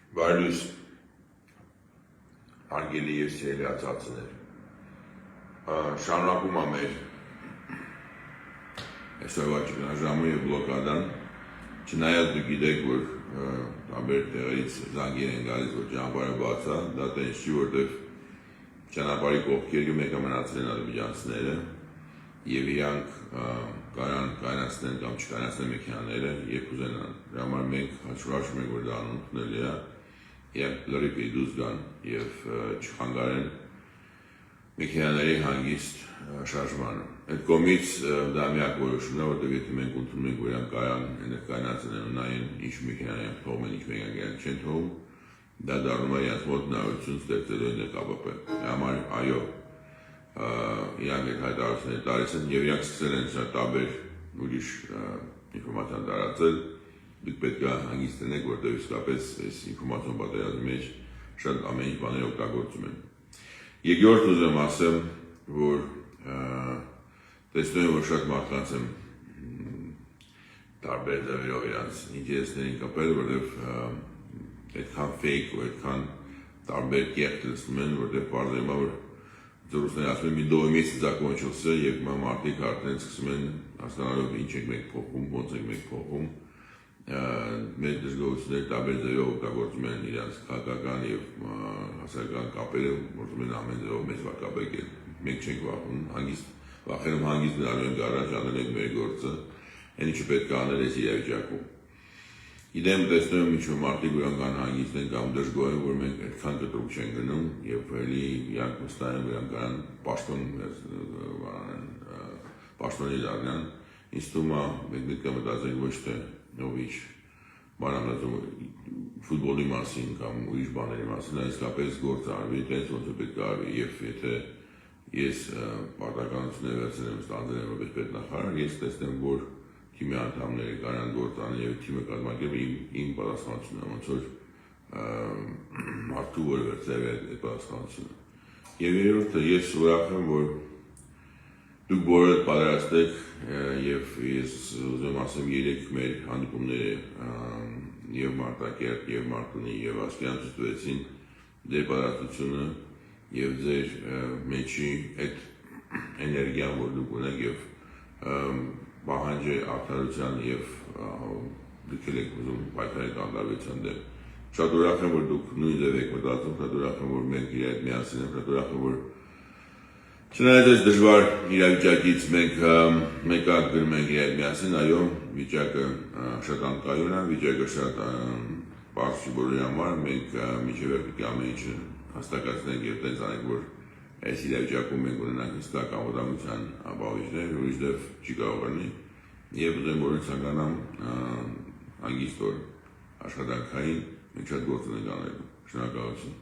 Բարելույս հարգելի եւ սիրելի ածածներ, շարունակում է մեր այսօրվա ճգնաժամը եւ բլոկադան, չնայած դուք գիտեք, որ տարբեր տեղերից զանգեր են գալիս, որ ճանապարհը բաց է, դա տենց չի, որտեվ ճանապարհի կողքերը մեկը մնացել են ադրբեջանցիները եւ իրանք կարան կայացնեն կամ չկայացնեն մեքենաները երբ ուզենան։ Դրա համար մենք հաշվարկում ենք, որ դա անընդունելի է եւ լրիվ դուրս գան եւ չխանգարեն մեքենաների հանգիստ շարժմանը։ Այդ կողմից դա միակ որոշումն է, որտեղ եթե մենք ընդունում ենք, որ իրանք կարան ներկայացնեն ու նայեն ինչ մեքենա թողում են, ինչ մեքենա չեն թողում, դա դառնում է իրենց մոտ հնարավորություն ստեղծելու ՆԿԲՊ։ Համար այո, իրանք այդ հայտարարությունները տալիս են եւ իրանք սկսել են շատ տարբեր ուրիշ ինֆորմացիա տարածել։ Դուք պետք է հանգիստ լինեք, որտեղ իսկապես այս ինֆորմացիոն պատերազմի մեջ շատ ամեն ինչ բաներ օգտագործում են։ Երկրորդ ուզում ասեմ, որ տեսնում եմ, որ շատ մարդկանց եմ տարբեր ձևերով իրանց ինտերեսներին կապել, որտեղ այդքան fake ու այդքան տարբեր կեղծ լսում են, որտեղ պարզվում է, որ զորուսները ասում են մի դոմից закончился եւ մարդիկ արդեն սկսում են հասկանալով ինչ ենք մենք փոխում, ոնց ենք մենք փոխում, մեր դժգոհությունները տարբեր ձևով օգտագործում են իրենց քաղաքական եւ հասարակական կապերը, որտեղ են ամեն ձևով մեզ վարկաբեկել։ Մենք չենք վախենում հանգիստ գնալու ենք առաջ, անել ենք մեր գործը, այն ինչը պետք է անել այս իրավիճակում։ Իդեմ տեսնում եմ ինչ-որ մարդիկ որոնք անհանգիստ են կամ դժգոհ են, որ մենք այդքան կտրուկ չենք գնում եւ էլի իրանք վստահ են, որ իրանք կարան պաշտոնի դառնան։ Ինձ թվում է մենք պետք է մտածենք ոչ թե նովիչ բանալազում ֆուտբոլի մասին կամ ուրիշ բաների մասին, այլ իսկապես գործ արվի, տենց ոնց պետք է արվի եւ եթե ես պարտականություններ վերցնեմ ստանձնել եմ որպես պետնախարար, ես տեսնեմ, որ թիմի անդամները կարան գործ անել եւ թիմը կազմակերպել իմ պատասխանատվությունն է, ոնց որ մարդու որ վերցրել է այդ պատասխանատվությունը։ Եվ երրորդը ես ուրախ եմ, որ դուք բոլորդ պատրաստեք եւ ես ուզում ասեմ երեք մեր հանդիպումները եւ Մարտակերտ եւ Մարտունի եւ Ասկերան ցույցեցին ձեր պատրաստությունը եւ ձեր մեջի այդ էներգիան, որ դուք ունեք եւ պահանջի արդարության եւ դուք եք ուզում պայքարել կանդարվության դեմ։ Շատ ուրախ եմ, որ դուք նույն ձև եք մտածում, շատ ուրախ եմ, որ մենք իրար հետ միասին ենք, շատ ուրախ եմ, որ չնայած այս դժվար իրավիճակից մենք մեկակ գնում ենք իրար հետ միասին, այո, վիճակը շատ անկայուն է, վիճակը շատ պարզ չի բոլորի համար, մենք մինչև պետք է ամեն ինչը հաստատեցնենք եւ տենց անենք, որ այս իրավիճակում մենք ունենանք հստակ անվտանգության ապահովիչներ, ուրիշ դեպ չի կարող լինի եւ ուզեմ որ ցանկանամ հանգիստ օր աշխատանքային մենք շատ գործ ունենք անելու։ Շնորհակալություն։